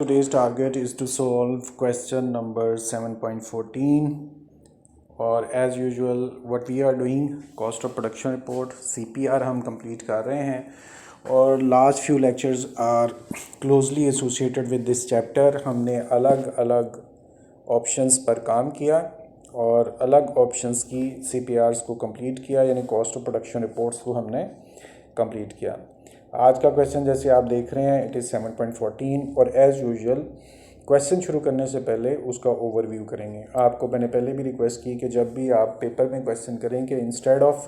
Today's target is to solve question number 7.14, और as usual what we are doing cost of production report CPR हम complete कर रहे हैं और last few lectures are closely associated with this chapter। हमने अलग अलग options पर काम किया और अलग options की CPRs को complete किया, यानी cost of production reports को हमने complete किया। आज का क्वेश्चन जैसे आप देख रहे हैं इट इज़ 7.14 और एज़ यूजुअल क्वेश्चन शुरू करने से पहले उसका ओवरव्यू करेंगे। आपको मैंने पहले भी रिक्वेस्ट की कि जब भी आप पेपर में क्वेश्चन करें कि instead of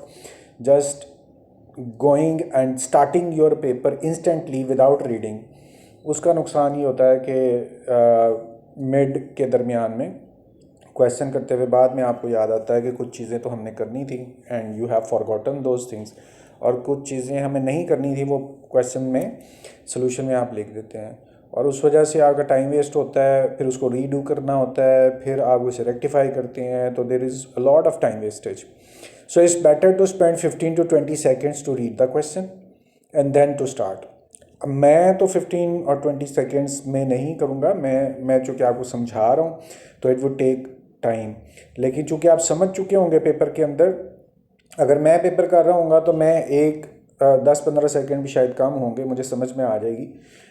just going and starting your paper instantly without reading, उसका नुकसान ये होता है कि मिड के दरमियान में क्वेश्चन करते हुए बाद में आपको याद आता है कि कुछ चीज़ें तो हमने करनी थी and you have forgotten those things, और कुछ चीज़ें हमें नहीं करनी थी वो क्वेश्चन में सोल्यूशन में आप लिख देते हैं और उस वजह से आपका टाइम वेस्ट होता है, फिर उसको रीडू करना होता है, फिर आप उसे रेक्टिफाई करते हैं, तो there is a lot of time wastage. So it's better to spend 15 to 20 seconds to read the question and then to start. मैं तो 15 और 20 सेकेंड्स में नहीं करूँगा, मैं चूँकि आपको समझा रहा हूँ तो इट वुड टेक टाइम, लेकिन चूँकि आप समझ चुके होंगे पेपर के अंदर, अगर मैं पेपर कर रहा हूँगा तो मैं 10-15 सेकेंड भी शायद कम होंगे, मुझे समझ में आ जाएगी,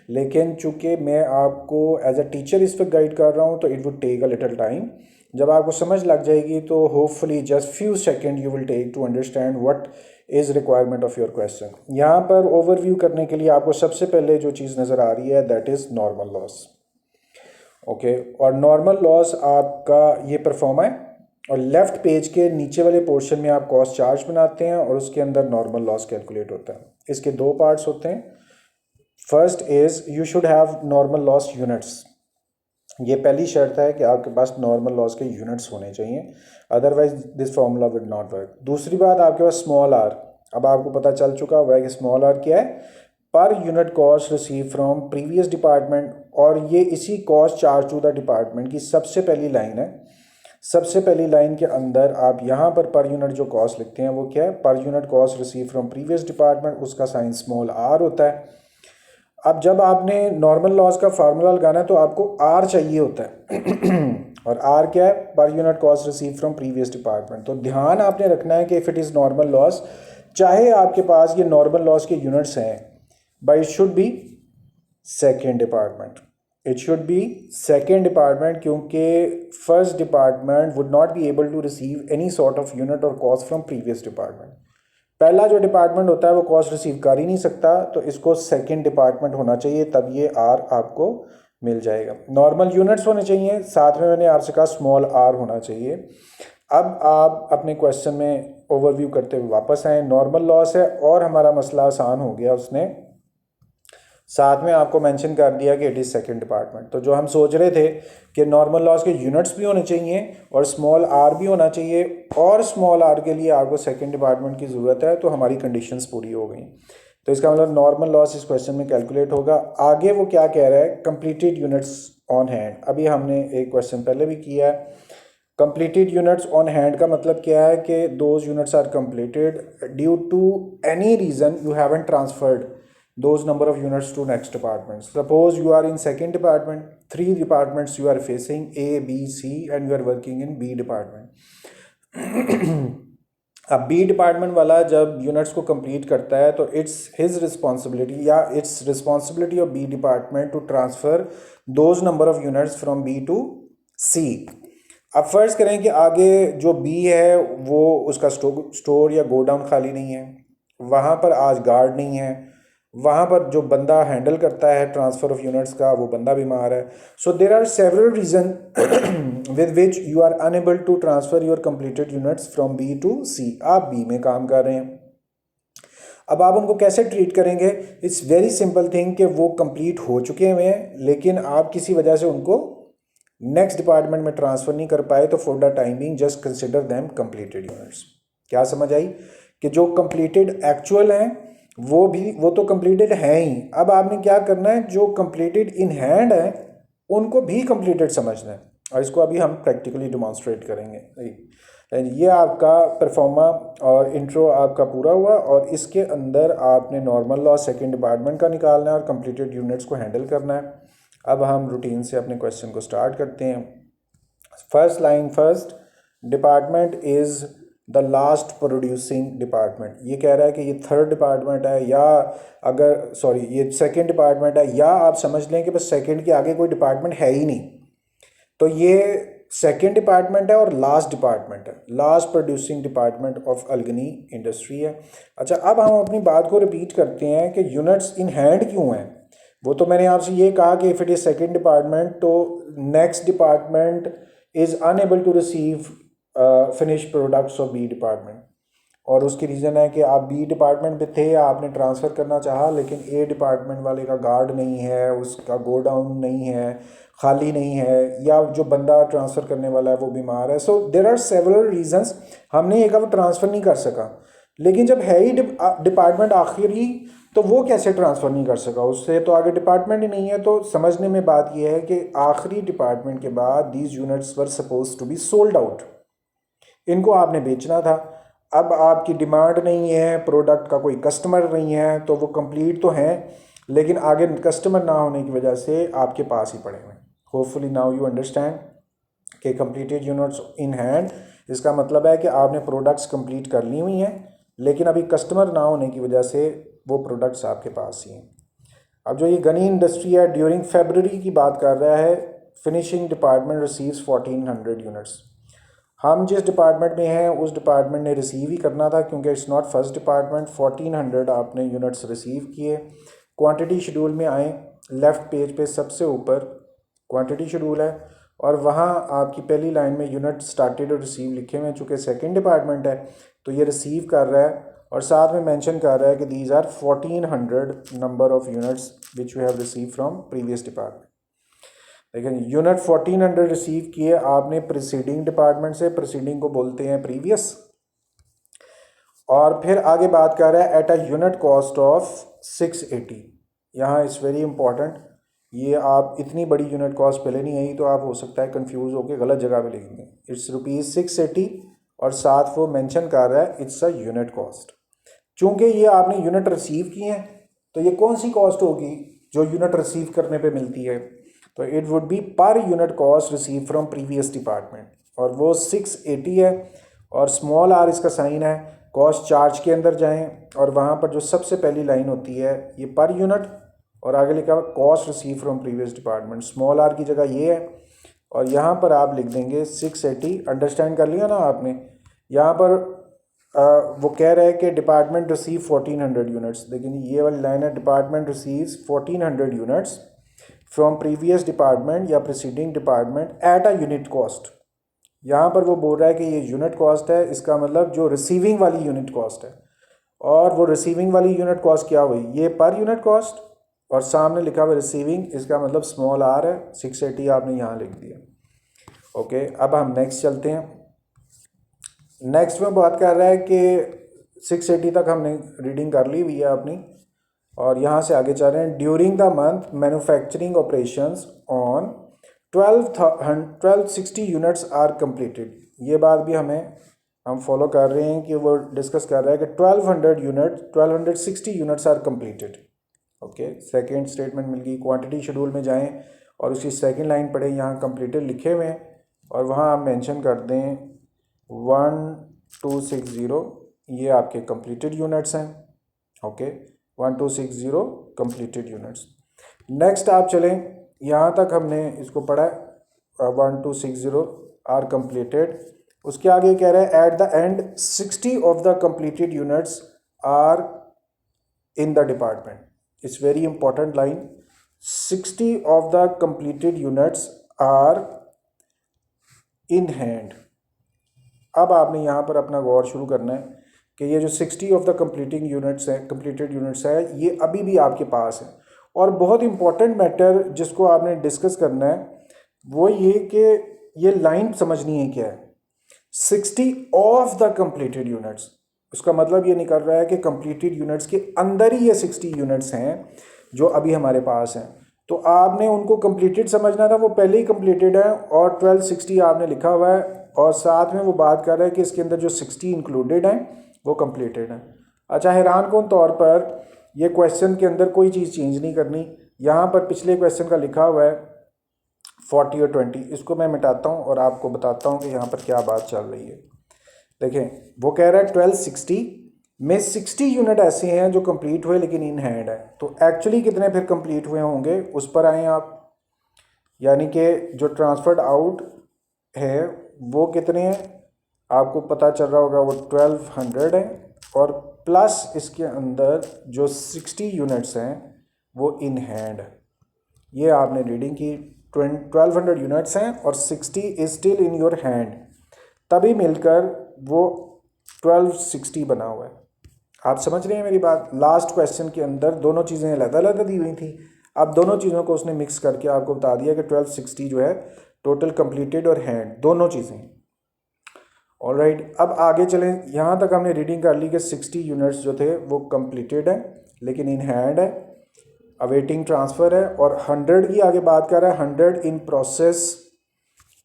लेकिन चूँकि मैं आपको एज अ टीचर इस पर गाइड कर रहा हूँ तो it would take a little time. जब आपको समझ लग जाएगी तो hopefully just few second you will take to understand what is requirement of your question. यहाँ पर ओवरव्यू करने के लिए आपको सबसे पहले जो चीज़ नज़र आ रही है that is normal loss. Okay, और नॉर्मल लॉस आपका ये परफॉर्म है और लेफ़्ट पेज के नीचे वाले पोर्शन में आप कॉस्ट चार्ज बनाते हैं और उसके अंदर नॉर्मल लॉस कैलकुलेट होता है। इसके दो पार्ट्स होते हैं। First is you should have normal loss units. ये पहली शर्त है कि आपके पास नॉर्मल लॉस के यूनिट्स होने चाहिए, otherwise this formula will not work. दूसरी बात, आपके पास स्मॉल आर, अब आपको पता चल चुका हुआ है कि स्मॉल आर क्या है, पर unit cost receive from previous department, और ये इसी cost charge to the department की सबसे पहली लाइन है। सबसे पहली लाइन के अंदर आप यहाँ पर यूनिट जो कॉस्ट लिखते हैं वो क्या है, पर unit cost receive from previous department, उसका साइन स्मॉल आर होता है। अब जब आपने नॉर्मल लॉस का फार्मूला लगाना है तो आपको आर चाहिए होता है और आर क्या है, पर unit cost receive from previous department. तो ध्यान आपने रखना है कि if it is normal loss, चाहे आपके पास ये नॉर्मल लॉस के यूनिट्स हैं, but it should be second department, it should be second department, क्योंकि first department would not be able to receive any sort of unit और cost from previous department. पहला जो डिपार्टमेंट होता है वो cost receive कर ही नहीं सकता, तो इसको सेकेंड डिपार्टमेंट होना चाहिए, तब ये आर आपको मिल जाएगा। नॉर्मल यूनिट्स होने चाहिए, साथ में मैंने आपसे कहा स्मॉल आर होना चाहिए। अब आप अपने क्वेश्चन में ओवरव्यू करते हुए वापस आए। नॉर्मल लॉस है और हमारा मसला आसान हो गया, उसने साथ में आपको मेंशन कर दिया कि इट इज़ सेकंड डिपार्टमेंट। तो जो हम सोच रहे थे कि नॉर्मल लॉस के यूनिट्स भी होने चाहिए और स्मॉल आर भी होना चाहिए, और स्मॉल आर के लिए आपको सेकंड डिपार्टमेंट की ज़रूरत है, तो हमारी कंडीशंस पूरी हो गई। तो इसका मतलब नॉर्मल लॉस इस क्वेश्चन में कैलकुलेट होगा। आगे वो क्या कह रहा है, कंप्लीटेड यूनिट्स ऑन हैंड। अभी हमने एक क्वेश्चन पहले भी किया है। कंप्लीटेड यूनिट्स ऑन हैंड का मतलब क्या है कि those units are completed due to any reason you haven't transferred those number of units to next department. Suppose you are in second department, 3 departments you are facing, A, B, C, and you are working in B department. अब B department वाला जब units को complete करता है तो it's his responsibility या it's responsibility of B department to transfer those number of units from B to C। अब फर्ज करें कि आगे जो B है वो उसका स्टोर या गोडाउन खाली नहीं है, वहाँ पर आज गार्ड नहीं है, वहाँ पर जो बंदा हैंडल करता है ट्रांसफ़र ऑफ यूनिट्स का वो बंदा बीमार है। So there are several reason with which you are unable to transfer your completed units from B to C. आप बी में काम कर रहे हैं, अब आप उनको कैसे ट्रीट करेंगे? इट्स वेरी सिंपल थिंग कि वो कंप्लीट हो चुके हुए हैं, लेकिन आप किसी वजह से उनको नेक्स्ट डिपार्टमेंट में ट्रांसफ़र नहीं कर पाए, तो for the time being just consider them completed units. क्या समझ आई कि जो कंप्लीटेड एक्चुअल हैं वो तो कंप्लीटेड है ही। अब आपने क्या करना है, जो कंप्लीटेड इन हैंड है उनको भी कंप्लीटेड समझना है, और इसको अभी हम प्रैक्टिकली डिमॉन्स्ट्रेट करेंगे। ये आपका परफॉर्मा और इंट्रो आपका पूरा हुआ, और इसके अंदर आपने नॉर्मल लॉस सेकंड डिपार्टमेंट का निकालना है और कंप्लीटेड यूनिट्स को हैंडल करना है। अब हम रूटीन से अपने क्वेश्चन को स्टार्ट करते हैं। First line first, department is the last producing department. ये कह रहा है कि ये थर्ड डिपार्टमेंट है, या अगर सॉरी ये सेकंड डिपार्टमेंट है, या आप समझ लें कि बस सेकंड के आगे कोई डिपार्टमेंट है ही नहीं। तो ये सेकंड डिपार्टमेंट है और लास्ट डिपार्टमेंट है, लास्ट प्रोड्यूसिंग डिपार्टमेंट ऑफ अल्गनी इंडस्ट्री है। अच्छा, अब हम अपनी बात को रिपीट करते हैं कि यूनिट्स इन हैंड क्यों हैं। वो तो मैंने आपसे ये कहा कि if it is second department तो next department is unable to receive finish products of B department, और उसकी रीज़न है कि आप बी डिपार्टमेंट पे थे, आपने ट्रांसफ़र करना चाहा, लेकिन ए डिपार्टमेंट वाले का गार्ड नहीं है, उसका गोडाउन नहीं है, खाली नहीं है, या जो बंदा ट्रांसफ़र करने वाला है वो बीमार है। So there are several reasons, हमने एक अब ट्रांसफ़र नहीं कर सका। लेकिन जब है ही डिपार्टमेंट आखिरी, तो वो कैसे ट्रांसफ़र नहीं कर सका, उससे तो आगे डिपार्टमेंट ही नहीं है। तो समझने में बात यह है कि आखिरी डिपार्टमेंट के बाद these units were suppose to be sold out, इनको आपने बेचना था। अब आपकी डिमांड नहीं है, प्रोडक्ट का कोई कस्टमर नहीं है, तो वो कंप्लीट तो हैं लेकिन आगे कस्टमर ना होने की वजह से आपके पास ही पड़े हुए हैं। होपफुली नाउ यू अंडरस्टैंड कि कंप्लीटेड यूनिट्स इन हैंड, इसका मतलब है कि आपने प्रोडक्ट्स कंप्लीट कर ली हुई हैं, लेकिन अभी कस्टमर ना होने की वजह से वो प्रोडक्ट्स आपके पास ही हैं। अब जो ये गनी इंडस्ट्री है, ड्यूरिंग फरवरी की बात कर रहा है, फिनिशिंग डिपार्टमेंट रिसीव्स 1400 यूनिट्स। हम जिस डिपार्टमेंट में हैं उस डिपार्टमेंट ने रिसीव ही करना था, क्योंकि इट्स नॉट फर्स्ट डिपार्टमेंट। 1400 आपने यूनिट्स रिसीव किए। क्वांटिटी शेड्यूल में आए, लेफ़्ट पेज पे सबसे ऊपर क्वांटिटी शेड्यूल है, और वहाँ आपकी पहली लाइन में यूनिट स्टार्टेड और रिसीव लिखे हुए हैं। चूँकि सेकंड डिपार्टमेंट है तो ये रिसीव कर रहा है, और साथ में मेंशन कर रहा है कि these are 1400 number of units which we have receive from previous department. लेकिन यूनिट 1400 रिसीव किए आपने प्रीसीडिंग डिपार्टमेंट से, प्रीसीडिंग को बोलते हैं प्रीवियस। और फिर आगे बात कर रहा है eight a unit cost of 680। यहाँ इट्स वेरी इंपॉर्टेंट, ये आप इतनी बड़ी यूनिट कॉस्ट पहले नहीं आई तो आप हो सकता है कंफ्यूज होकर गलत जगह पे लिखेंगे। इट्स ₹680 और साथ वो मेंशन कर रहा है इट्स अ यूनिट कॉस्ट। चूँकि ये आपने यूनिट रिसीव किए हैं तो ये कौन सी कॉस्ट होगी जो यूनिट रिसीव करने पे मिलती है, तो इट वुड बी पर unit cost receive from previous department, और वो 680 है। और स्मॉल आर इसका साइन है। कॉस्ट चार्ज के अंदर जाएं और वहाँ पर जो सबसे पहली लाइन होती है ये पर यूनिट, और आगे लिखा हुआ cost receive from previous department, small R की जगह ये है, और यहाँ पर आप लिख देंगे 680। अंडरस्टैंड कर लिया ना आपने। यहाँ पर वो कह रहे हैं कि डिपार्टमेंट रिसीव 1400 यूनिट्स, लेकिन ये वाली लाइन है department receives 1400 units from previous department या preceding department at a unit cost. यहाँ पर वो बोल रहा है कि ये यूनिट कॉस्ट है, इसका मतलब जो रिसीविंग वाली यूनिट कॉस्ट है, और वो रिसीविंग वाली यूनिट कॉस्ट क्या हुई, ये पर यूनिट कॉस्ट, और सामने लिखा हुआ रिसीविंग, इसका मतलब स्मॉल आर है, 680 आपने यहाँ लिख दिया। ओके, अब हम नेक्स्ट चलते हैं। नेक्स्ट में बात कर रहा है कि 680 तक हमने रीडिंग कर ली हुई है अपनी, और यहाँ से आगे चल रहे हैं। During the month manufacturing operations on 1260 units are completed. ये बात भी हम फॉलो कर रहे हैं कि वो डिस्कस कर रहा है कि 1260 units are completed. Okay, second statement मिल गई। क्वांटिटी शेड्यूल में जाएं और उसकी सेकेंड लाइन पढ़ें, यहाँ कंप्लीटेड लिखे हुए हैं, और वहाँ आप मेंशन कर दें 1260, ये आपके कंप्लीटेड यूनिट्स हैं। Okay, 1260 completed units. नेक्स्ट आप चलें, यहाँ तक हमने इसको पढ़ा है 1260 आर कंप्लीटेड। उसके आगे कह रहा है at the end 60 of the completed units are in the department. It's very important line, 60 of the completed units are in hand. अब आपने यहाँ पर अपना गौर शुरू करना है कि ये जो 60 ऑफ द कंप्लीटेड यूनिट्स है ये अभी भी आपके पास है। और बहुत इंपॉर्टेंट मैटर जिसको आपने डिस्कस करना है वो ये कि ये लाइन समझनी है क्या है, 60 ऑफ द कंप्लीटेड यूनिट्स। उसका मतलब ये नहीं कर रहा है कि कंप्लीटेड यूनिट्स के अंदर ही ये 60 यूनिट्स हैं जो अभी हमारे पास हैं, तो आपने उनको कंप्लीटेड समझना था, वो पहले ही कंप्लीटेड है, और 1260 आपने लिखा हुआ है, और साथ में वो बात कर रहा है कि इसके अंदर जो 60 इंक्लूडेड हैं वो कंप्लीटेड हैं। अच्छा, हैरान कौन तौर पर ये क्वेश्चन के अंदर कोई चीज़ चेंज नहीं करनी, यहाँ पर पिछले क्वेश्चन का लिखा हुआ है 40 और 20, इसको मैं मिटाता हूँ और आपको बताता हूँ कि यहाँ पर क्या बात चल रही है। देखें वो कह रहा है 1260 में 60 यूनिट ऐसे हैं जो कंप्लीट हुए लेकिन इन हैंड है, तो एक्चुअली कितने फिर कंप्लीट हुए होंगे उस पर आए आप। यानी कि जो ट्रांसफर्ड आउट है वो कितने हैं आपको पता चल रहा होगा, वो 1200 है, और प्लस इसके अंदर जो 60 यूनिट्स हैं वो इन हैंड है। ये आपने रीडिंग की 1200 यूनिट्स हैं और 60 is still in your hand, तभी मिलकर वो 1260 बना हुआ है। आप समझ रहे हैं मेरी बात। लास्ट क्वेश्चन के अंदर दोनों चीज़ें अलग अलग दी हुई थी, अब दोनों चीज़ों को उसने मिक्स करके आपको बता दिया कि 1260 जो है टोटल कंप्लीटेड और हैंड दोनों चीज़ें। ऑलराइट, अब आगे चलें। यहाँ तक हमने रीडिंग कर ली कि 60 यूनिट्स जो थे वो कंप्लीटेड है लेकिन इन हैंड है, अवेटिंग ट्रांसफ़र है, और 100 की आगे बात कर रहा है, 100 इन प्रोसेस।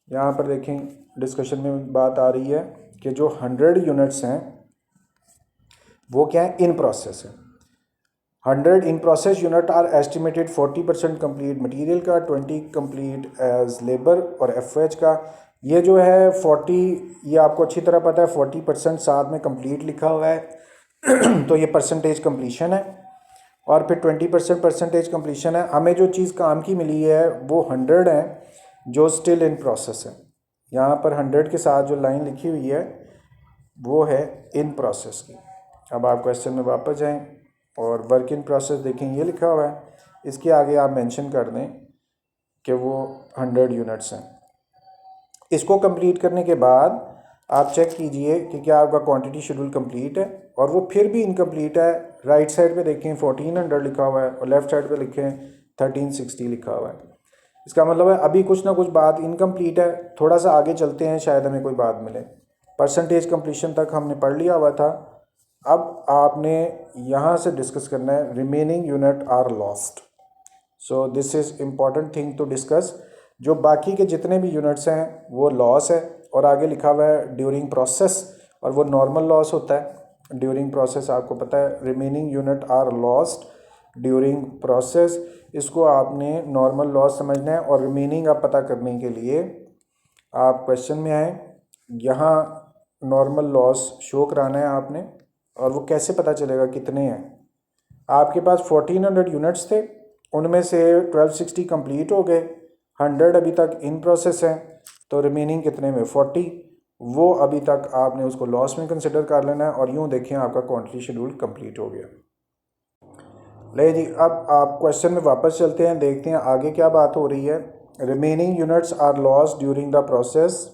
यहाँ पर देखें डिस्कशन में बात आ रही है कि जो 100 यूनिट्स हैं वो क्या है, इन प्रोसेस है। 100 in process unit are estimated 40% complete material का, 20 कंप्लीट एज लेबर, और एफएच का ये जो है 40, ये आपको अच्छी तरह पता है 40% साथ में कंप्लीट लिखा हुआ है तो ये परसेंटेज कंप्लीशन है, और फिर 20% परसेंटेज कंप्लीशन है। हमें जो चीज़ काम की मिली है वो 100 है जो स्टिल इन प्रोसेस है। यहाँ पर 100 के साथ जो लाइन लिखी हुई है वो है इन प्रोसेस की। अब आप क्वेश्चन में वापस जाएं और वर्क इन प्रोसेस देखें, ये लिखा हुआ है, इसके आगे आप मेंशन कर दें कि वो 100 यूनिट्स हैं। इसको कंप्लीट करने के बाद आप चेक कीजिए कि क्या आपका क्वांटिटी शेड्यूल कंप्लीट है, और वो फिर भी इनकम्प्लीट है। राइट साइड पे देखें 1400 लिखा हुआ है और लेफ़्ट साइड पे लिखें 1360 लिखा हुआ है। इसका मतलब है अभी कुछ ना कुछ बात इनकम्प्लीट है। थोड़ा सा आगे चलते हैं, शायद हमें कोई बात मिले। परसेंटेज कंप्लीशन तक हमने पढ़ लिया हुआ था, अब आपने यहाँ से डिस्कस करना है remaining unit are lost. So this is important thing to discuss. जो बाकी के जितने भी यूनिट्स हैं वो लॉस है, और आगे लिखा हुआ है ड्यूरिंग प्रोसेस, और वो नॉर्मल लॉस होता है ड्यूरिंग प्रोसेस। आपको पता है remaining unit are lost during process, इसको आपने नॉर्मल लॉस समझना है। और रिमेनिंग आप पता करने के लिए आप क्वेश्चन में आए, यहाँ नॉर्मल लॉस शो कराना है आपने, और वो कैसे पता चलेगा कितने हैं। आपके पास 1400 यूनिट्स थे, उनमें से 1260 कंप्लीट हो गए, 100 अभी तक इन प्रोसेस हैं, तो रिमेनिंग कितने में 40, वो अभी तक आपने उसको लॉस में कंसिडर कर लेना है। और यूँ देखें आपका क्वांटिटी शेड्यूल कंप्लीट हो गया। ले जी, अब आप क्वेश्चन में वापस चलते हैं, देखते हैं आगे क्या बात हो रही है। Remaining units are loss during the process,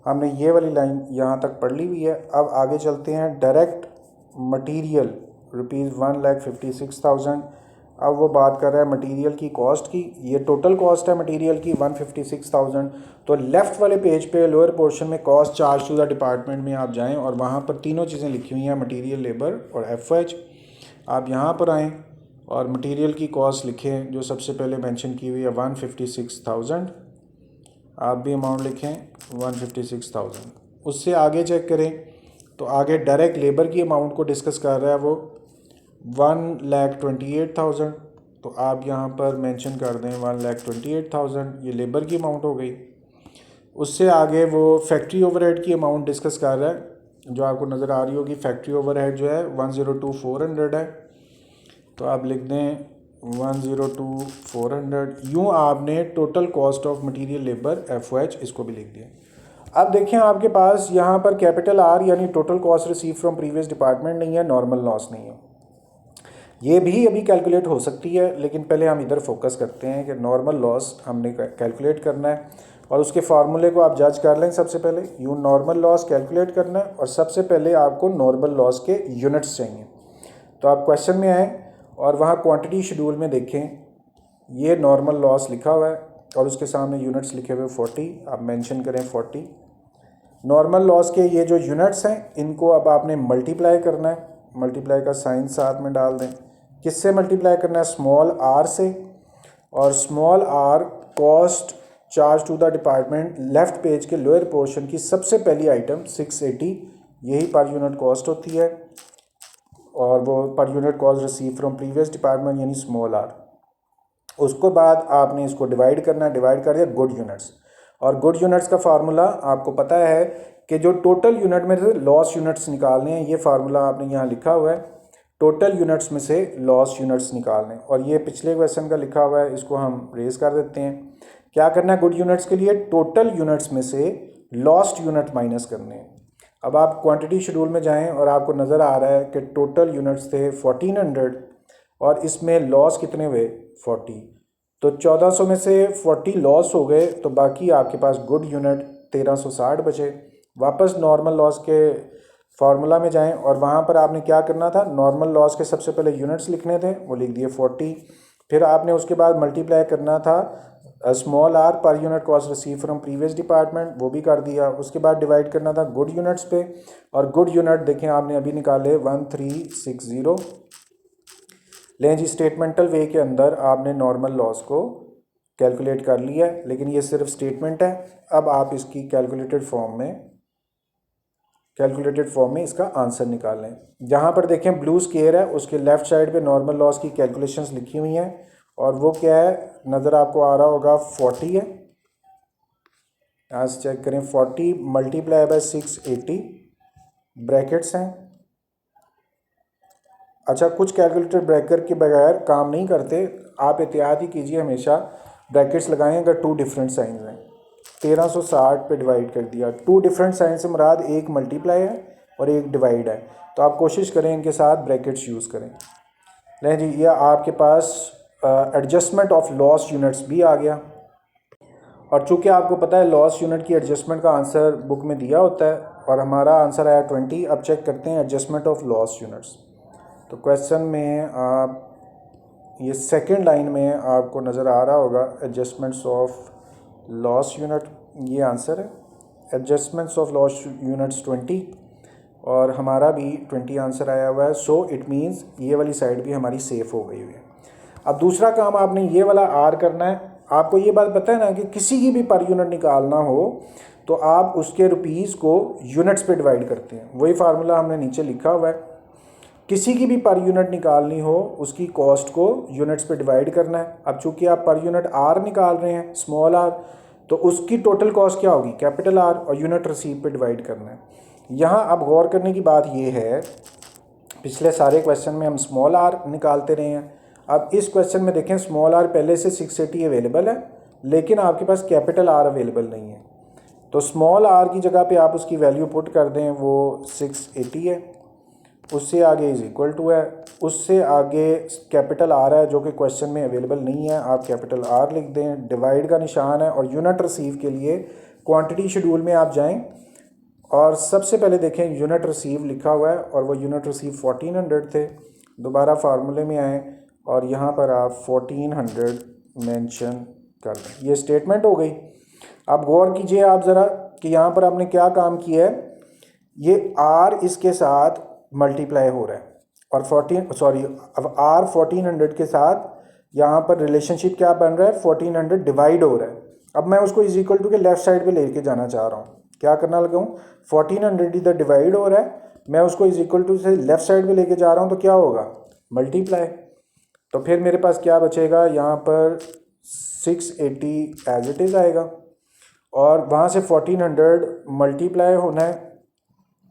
हमने ये वाली लाइन यहाँ तक पढ़ ली हुई है। अब आगे चलते हैं डायरेक्ट मटेरियल ₹1,56,000। अब वो बात कर रहा है मटेरियल की कॉस्ट की, ये टोटल कॉस्ट है मटेरियल की 156,000। तो लेफ़्ट वाले पेज पे लोअर पोर्शन में cost charge to the department में आप जाएं और वहाँ पर तीनों चीज़ें लिखी हुई हैं, मटेरियल, लेबर और एफएच। आप यहाँ पर आएँ और मटेरियल की कॉस्ट लिखें जो सबसे पहले मेंशन की हुई है 156,000। आप भी अमाउंट लिखें 156,000। उससे आगे चेक करें तो आगे डायरेक्ट लेबर की अमाउंट को डिस्कस कर रहा है वो 1,28,000। तो आप यहाँ पर मेंशन कर दें 1,28,000, ये लेबर की अमाउंट हो गई। उससे आगे वो फैक्ट्री ओवरहेड की अमाउंट डिस्कस कर रहा है, जो आपको नज़र आ रही होगी। फैक्ट्री ओवरहेड जो है 102,400 है, तो आप लिख दें 102,400। यूँ आपने total cost of material, labour, FOH इसको भी लिख दिया। अब देखें आपके पास यहाँ पर कैपिटल आर यानी total cost receive from previous department नहीं है, नॉर्मल लॉस नहीं है। ये भी अभी कैलकुलेट हो सकती है, लेकिन पहले हम इधर फोकस करते हैं कि नॉर्मल लॉस हमने कैलकुलेट करना है, और उसके फार्मूले को आप जज कर लें। सबसे पहले यूँ नॉर्मल लॉस कैलकुलेट करना है, और सबसे पहले आपको नॉर्मल लॉस के यूनिट्स चाहिए। तो आप क्वेश्चन में आएँ और वहाँ क्वांटिटी शेड्यूल में देखें, ये नॉर्मल लॉस लिखा हुआ है और उसके सामने यूनिट्स लिखे हुए 40, आप मेंशन करें 40। नॉर्मल लॉस के ये जो यूनिट्स हैं इनको अब आपने मल्टीप्लाई करना है, मल्टीप्लाई का साइन साथ में डाल दें। किससे मल्टीप्लाई करना है? स्मॉल आर से, और small R cost charge to the department left page के लोअर पोर्शन की सबसे पहली आइटम 680, यही पर यूनिट कॉस्ट होती है, और वो पर unit cost receive from previous department यानी स्मॉल आर। उसके बाद आपने इसको डिवाइड करना है, डिवाइड कर दिया गुड यूनिट्स। और गुड यूनिट्स का फार्मूला आपको पता है कि जो टोटल यूनिट में से लॉस यूनिट्स निकालने हैं, ये फार्मूला आपने यहाँ लिखा हुआ है, टोटल यूनिट्स में से लॉस यूनिट्स निकालने। और ये पिछले क्वेश्चन का लिखा हुआ है, इसको हम रेज कर देते हैं। क्या करना है गुड यूनिट्स के लिए? टोटल यूनिट्स में से लॉस्ट यूनिट माइनस करने हैं। अब आप क्वांटिटी शेड्यूल में जाएं और आपको नज़र आ रहा है कि टोटल यूनिट्स थे 1400 और इसमें लॉस कितने हुए? 40। तो 1400 में से 40 लॉस हो गए, तो बाकी आपके पास गुड यूनिट 1360 बचे। वापस नॉर्मल लॉस के फार्मूला में जाएं और वहाँ पर आपने क्या करना था? नॉर्मल लॉस के सबसे पहले यूनिट्स लिखने थे, वो लिख दिए 40। फिर आपने उसके बाद मल्टीप्लाई करना था small R per unit cost receive from previous department, वो भी कर दिया। उसके बाद डिवाइड करना था गुड यूनिट्स पे, और गुड यूनिट देखें आपने अभी निकाले 1360। लें जी, स्टेटमेंटल वे के अंदर आपने नॉर्मल लॉस को कैलकुलेट कर लिया है, लेकिन ये सिर्फ स्टेटमेंट है। अब आप इसकी कैलकुलेटेड फॉर्म में इसका आंसर निकालें। जहाँ पर देखें ब्लू स्केयर है, उसके लेफ़्ट साइड पे नॉर्मल लॉस की कैलकुलेशंस लिखी हुई हैं, और वो क्या है नज़र आपको आ रहा होगा 40 है। यहाँ से चेक करें, 40 मल्टीप्लाई बाय 680 ब्रैकेट्स हैं। अच्छा, कुछ कैलकुलेटर ब्रैकेट के बगैर काम नहीं करते, आप एहतियात ही कीजिए, हमेशा ब्रैकेट्स लगाएं अगर टू डिफरेंट साइंस हैं। 1360 पे डिवाइड कर दिया, टू डिफरेंट साइन से मुराद एक मल्टीप्लाई है और एक डिवाइड है, तो आप कोशिश करें इनके साथ ब्रैकेट्स यूज़ करें। लें जी, यह आपके पास एडजस्टमेंट ऑफ लॉस यूनिट्स भी आ गया। और चूँकि आपको पता है लॉस यूनिट की एडजस्टमेंट का आंसर बुक में दिया होता है, और हमारा आंसर आया 20। अब चेक करते हैं एडजस्टमेंट ऑफ लॉस यूनिट्स। तो क्वेश्चन में आप ये सेकंड लाइन में आपको नज़र आ रहा होगा एडजस्टमेंट्स ऑफ लॉस यूनिट, ये आंसर है। एडजस्टमेंट्स ऑफ लॉस यूनिट्स 20, और हमारा भी 20 आंसर आया हुआ है। सो इट मीन्स ये वाली साइड भी हमारी सेफ़ हो गई हुई है। अब दूसरा काम आपने ये वाला आर करना है। आपको ये बात पता है ना कि किसी की भी पर यूनिट निकालना हो तो आप उसके रुपीज़ को यूनिट्स पे डिवाइड करते हैं। वही फार्मूला हमने नीचे लिखा हुआ है। किसी की भी पर यूनिट निकालनी हो, उसकी कॉस्ट को यूनिट्स पे डिवाइड करना है। अब चूंकि आप पर यूनिट आर निकाल रहे हैं, स्मॉल आर, तो उसकी टोटल कॉस्ट क्या होगी? कैपिटल आर, और यूनिट रिसीव पे डिवाइड करना है। यहाँ अब गौर करने की बात ये है, पिछले सारे क्वेश्चन में हम स्मॉल आर निकालते रहे हैं। अब इस क्वेश्चन में देखें, स्मॉल आर पहले से 680 अवेलेबल है, लेकिन आपके पास कैपिटल आर अवेलेबल नहीं है। तो स्मॉल आर की जगह पे आप उसकी वैल्यू पुट कर दें, वो 680 है। उससे आगे इज इक्वल टू है, उससे आगे कैपिटल आर है जो कि क्वेश्चन में अवेलेबल नहीं है, आप कैपिटल आर लिख दें, डिवाइड का निशान है, और यूनिट रिसीव के लिए क्वांटिटी शेड्यूल में आप जाएं और सबसे पहले देखें यूनिट रिसीव लिखा हुआ है, और वो यूनिट रिसीव 1400 थे। दोबारा फार्मूले में आएँ और यहाँ पर आप 1400 मेंशन कर दें। ये स्टेटमेंट हो गई। अब गौर कीजिए आप ज़रा कि यहाँ पर आपने क्या काम किया है, ये आर इसके साथ मल्टीप्लाई हो रहा है, और अब आर 1400 के साथ यहाँ पर रिलेशनशिप क्या बन रहा है? 1400 डिवाइड हो रहा है। अब मैं उसको इज इक्वल टू के लेफ्ट साइड पे लेके जाना चाह रहा हूँ। क्या करना लगा हूँ? 1400 इधर डिवाइड हो रहा है, मैं उसको इज इक्वल टू से लेफ्ट साइड पे लेके जा रहा हूँ, तो क्या होगा? मल्टीप्लाई। तो फिर मेरे पास क्या बचेगा? यहाँ पर 680 एज इट इज़ आएगा, और वहाँ से 1400 मल्टीप्लाई होना है,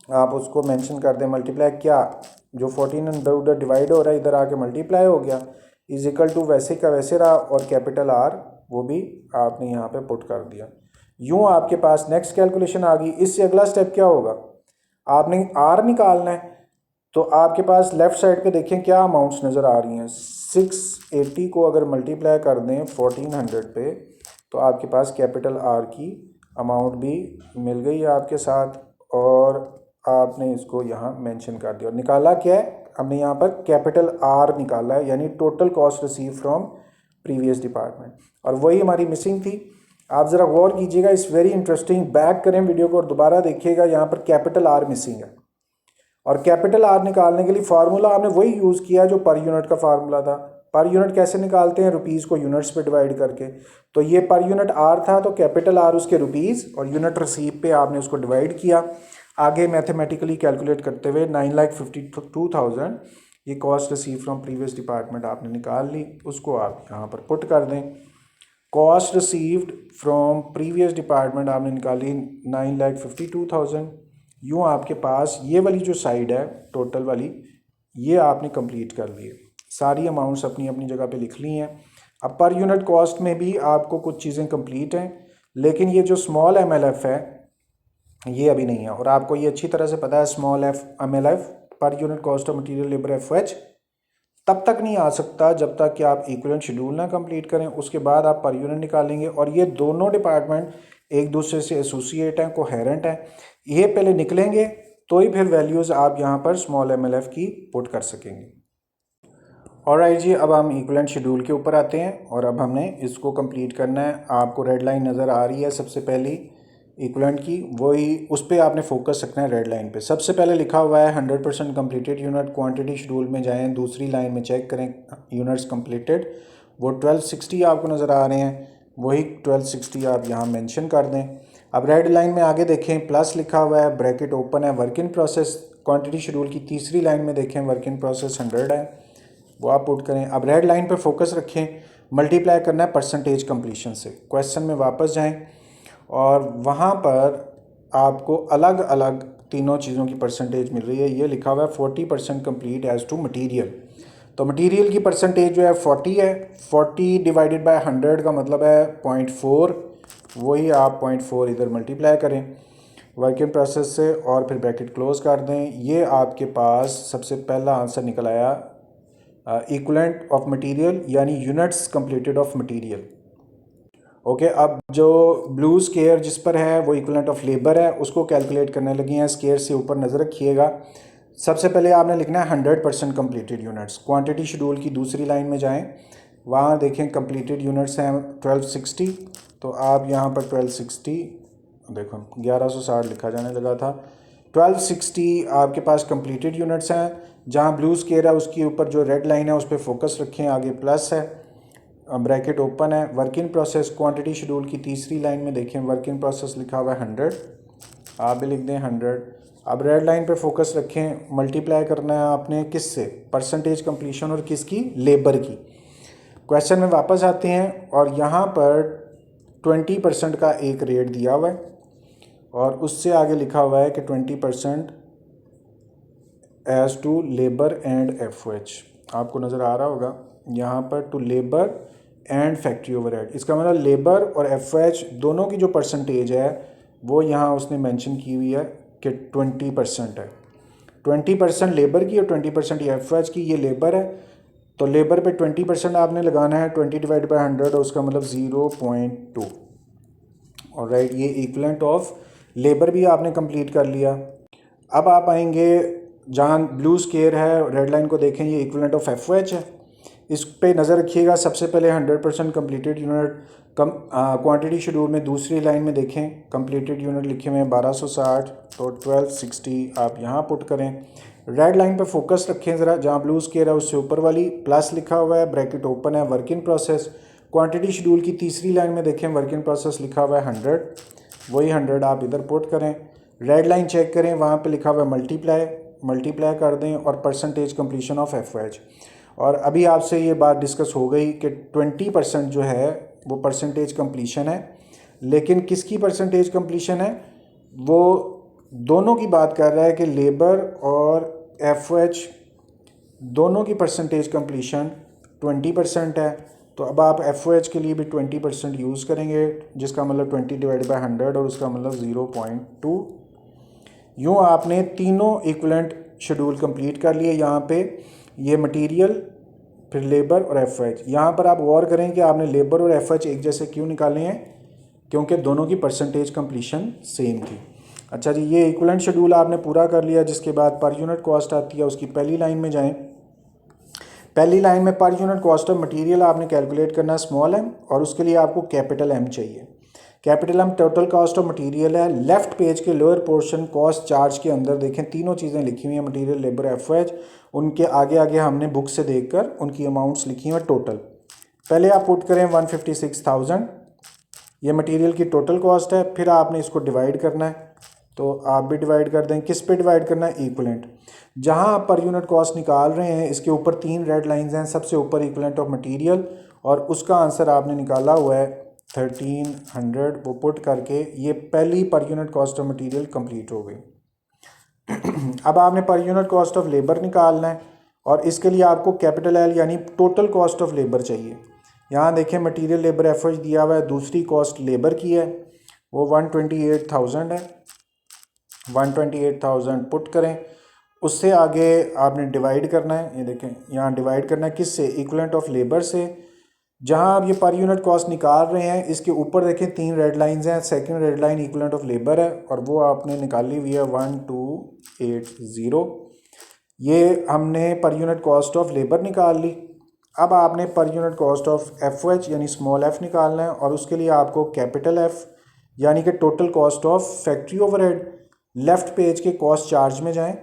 आप उसको मेंशन कर दें। मल्टीप्लाई क्या, जो 1400 उधर डिवाइड हो रहा है, इधर आके मल्टीप्लाई हो गया, इज इक्वल टू वैसे का वैसे रहा, और कैपिटल आर वो भी आपने यहाँ पे पुट कर दिया। यूँ आपके पास नेक्स्ट कैलकुलेशन आ गई। इससे अगला स्टेप क्या होगा? आपने आर निकालना है, तो आपके पास लेफ़्ट साइड पे देखें क्या अमाउंट्स नज़र आ रही हैं। 680 को अगर मल्टीप्लाई कर दें 1400 पे, तो आपके पास कैपिटल आर की अमाउंट भी मिल गई है आपके साथ, और आपने इसको यहाँ मेंशन कर दिया। और निकाला क्या है? हमने यहाँ पर कैपिटल आर निकाला है, यानी total cost receive from previous department, और वही हमारी मिसिंग थी। आप ज़रा गौर कीजिएगा, इस वेरी इंटरेस्टिंग। बैक करें वीडियो को और दोबारा देखिएगा, यहाँ पर कैपिटल आर मिसिंग है, और कैपिटल आर निकालने के लिए फार्मूला आपने वही यूज़ किया जो पर यूनिट का फार्मूला था। पर यूनिट कैसे निकालते हैं? रुपीज़ को यूनिट्स पे डिवाइड करके। तो ये पर यूनिट आर था, तो कैपिटल आर उसके रुपीज़, और यूनिट रिसीव पे आपने उसको डिवाइड किया। आगे मैथमेटिकली कैलकुलेट करते हुए 9,52,000 ये cost receive from previous department आपने निकाल ली, उसको आप यहाँ पर पुट कर दें। Cost received from previous department आपने निकाली 9,52,000। यूँ आपके पास ये वाली जो साइड है टोटल वाली, ये आपने कंप्लीट कर ली है। सारी अमाउंट्स अपनी अपनी जगह पे लिख ली हैं। अब पर यूनिट कॉस्ट में भी आपको कुछ चीज़ें कंप्लीट हैं, लेकिन ये जो स्मॉल MLF है ये अभी नहीं है। और आपको ये अच्छी तरह से पता है स्मॉल MLF पर unit cost of material labour FOH तब तक नहीं आ सकता जब तक कि आप इक्विवेलेंट शेड्यूल ना कंप्लीट करें। उसके बाद आप पर यूनिट निकालेंगे और ये दोनों डिपार्टमेंट एक दूसरे से एसोसिएट हैं, कोहेरेंट हैं। ये पहले निकलेंगे तो ही फिर वैल्यूज़ आप यहाँ पर स्मॉल MLF की पुट कर सकेंगे। ऑलराइट जी, अब हम इक्विवेलेंट शेड्यूल के ऊपर आते हैं और अब हमने इसको कंप्लीट करना है। आपको रेड लाइन नज़र आ रही है सबसे पहली इक्विवेलेंट की, वही उस पर आपने फोकस रखना है रेड लाइन पे। सबसे पहले लिखा हुआ है 100% कंप्लीटेड यूनिट। क्वांटिटी शेड्यूल में जाएं, दूसरी लाइन में चेक करें यूनिट्स कंप्लीटेड, वो 1260 आपको नज़र आ रहे हैं, वही 1260 आप यहाँ मेंशन कर दें। अब रेड लाइन में आगे देखें प्लस लिखा हुआ है, ब्रैकेट ओपन है, work in process. Quantity schedule की तीसरी लाइन में देखें वर्क इन प्रोसेस 100 है, वो आप पुट करें। अब रेड लाइन पर फोकस रखें, मल्टीप्लाई करना है परसेंटेज कंप्लीशन से। क्वेश्चन में वापस जाएं और वहाँ पर आपको अलग अलग तीनों चीज़ों की परसेंटेज मिल रही है। ये लिखा हुआ है 40% कंप्लीट एज टू मटीरियल। तो मटीरियल की परसेंटेज जो है 40 है। 40 डिवाइडेड बाय 100 का मतलब है 0.4, वही आप 0.4 इधर मल्टीप्लाई करें वर्क इन प्रोसेस से और फिर ब्रैकेट क्लोज कर दें। ये आपके पास सबसे पहला आंसर निकल आया इक्विवेलेंट ऑफ मटेरियल यानी units completed of material. Okay, अब जो ब्लू स्केयर जिस पर है वो इक्विवेलेंट ऑफ लेबर है, उसको कैलकुलेट करने लगे हैं। स्केयर से ऊपर नज़र रखिएगा। सबसे पहले आपने लिखना है 100% कंप्लीटेड यूनिट्स। क्वांटिटी शेड्यूल की दूसरी लाइन में जाएं, वहाँ देखें कंप्लीटेड यूनिट्स हैं 1260, तो आप यहाँ पर 1260 देखो 1160 लिखा जाने लगा था। 1260 आपके पास कंप्लीटेड यूनिट्स हैं। जहाँ ब्लू स्केयर है उसके ऊपर जो रेड लाइन है उस पर फोकस रखें, आगे प्लस है, ब्रैकेट ओपन है, work in process. Quantity schedule की तीसरी लाइन में देखें वर्क इन प्रोसेस लिखा हुआ है 100, आप भी लिख दें 100। अब रेड लाइन पे फोकस रखें, मल्टीप्लाई करना है आपने किससे, परसेंटेज कंप्लीशन और किसकी, लेबर की। क्वेश्चन में वापस आते हैं और यहाँ पर 20% का एक रेट दिया हुआ है और उससे आगे लिखा हुआ है कि 20% as to labour and FOH। आपको नज़र आ रहा होगा यहाँ पर to labour and factory overhead. इसका मतलब लेबर और FOH दोनों की जो परसेंटेज है वो यहाँ उसने मेंशन की हुई है कि 20% है। 20% लेबर की और 20% ये FOH की। ये लेबर है तो लेबर पे 20% आपने लगाना है, 20 डिवाइड बाई 100 और उसका मतलब 0.2। और राइट, ये इक्विवेलेंट ऑफ लेबर भी आपने कंप्लीट कर लिया। अब आप आएंगे जहाँ ब्लू स्केयर है, रेड लाइन को देखें, ये इक्विवेलेंट ऑफ FOH है। इस पे नज़र रखिएगा। सबसे पहले 100% कंप्लीटेड यूनिट क्वांटिटी शेड्यूल में दूसरी लाइन में देखें कंप्लीटेड यूनिट लिखे हुए हैं 1260, तो 1260 आप यहाँ पुट करें। रेड लाइन पे फोकस रखें ज़रा, जहाँ ब्लू स्केयर है उससे ऊपर वाली, प्लस लिखा हुआ है, ब्रैकेट ओपन है, work in process. Quantity schedule की तीसरी लाइन में देखें वर्क इन प्रोसेस लिखा हुआ है 100, वही 100 आप इधर पुट करें। रेड लाइन चेक करें, वहाँ पे लिखा हुआ है मल्टीप्लाई कर दें और परसेंटेज कंप्लीशन ऑफ FOH। और अभी आपसे ये बात डिस्कस हो गई कि 20% जो है वो परसेंटेज कंप्लीशन है, लेकिन किसकी परसेंटेज कंप्लीशन है, वो दोनों की बात कर रहा है कि लेबर और FOH दोनों की परसेंटेज कंप्लीशन 20% है। तो अब आप FOH के लिए भी 20% यूज़ करेंगे, जिसका मतलब 20 डिवाइड बाई 100 और उसका मतलब 0.2। यूँ आपने तीनों इक्विवेलेंट शेड्यूल कंप्लीट कर लिए। यहाँ पे ये मटेरियल, फिर लेबर और FOH। यहाँ पर आप गौर करें कि आपने लेबर और FOH एक जैसे क्यों निकाले हैं, क्योंकि दोनों की परसेंटेज कंप्लीशन सेम थी। अच्छा जी, ये इक्विवेलेंट शेड्यूल आपने पूरा कर लिया। जिसके बाद पर यूनिट कॉस्ट आती है, उसकी पहली लाइन में जाएं। पहली लाइन में पर यूनिट कॉस्ट ऑफ मटेरियल आपने कैलकुलेट करना है स्मॉल m, और उसके लिए आपको कैपिटल M चाहिए। Capital M total cost of material है। लेफ्ट पेज के लोअर पोर्शन कॉस्ट चार्ज के अंदर देखें तीनों चीज़ें लिखी हुई हैं, मटेरियल, लेबर, FOH। उनके आगे आगे हमने बुक से देखकर उनकी अमाउंट्स लिखी हुई हैं टोटल। पहले आप पुट करें 156,000, ये मटेरियल की टोटल कॉस्ट है। फिर आपने इसको डिवाइड करना है, तो आप भी डिवाइड कर दें। किस पे डिवाइड करना है, इक्विवेलेंट। जहां आप पर यूनिट कॉस्ट निकाल रहे हैं इसके ऊपर 3 रेड लाइंस हैं, सबसे ऊपर इक्विवेलेंट ऑफ मटेरियल और उसका आंसर आपने निकाला हुआ है 1300, वो पुट करके ये पहली पर unit cost of material complete हो गई। अब आपने per unit cost of labour निकालना है और इसके लिए आपको कैपिटल एल यानी टोटल कॉस्ट ऑफ लेबर चाहिए। यहाँ देखें मटेरियल लेबर एफर्ट दिया हुआ है, दूसरी कॉस्ट लेबर की है वो 128,000 है। 128,000 पुट करें, उससे आगे आपने डिवाइड करना है, ये देखें यहाँ डिवाइड करना है किससे, इक्विवेलेंट ऑफ लेबर से। जहाँ आप ये पर यूनिट कॉस्ट निकाल रहे हैं इसके ऊपर देखें 3 रेड लाइंस हैं, second red line equivalent of labour है और वो आपने निकाली हुई है 1280। ये हमने पर यूनिट कॉस्ट ऑफ लेबर निकाल ली। अब आपने per unit cost of F O H यानी स्मॉल एफ निकालना है और उसके लिए आपको कैपिटल एफ यानी कि total cost of factory overhead, left page के कॉस्ट चार्ज में जाएं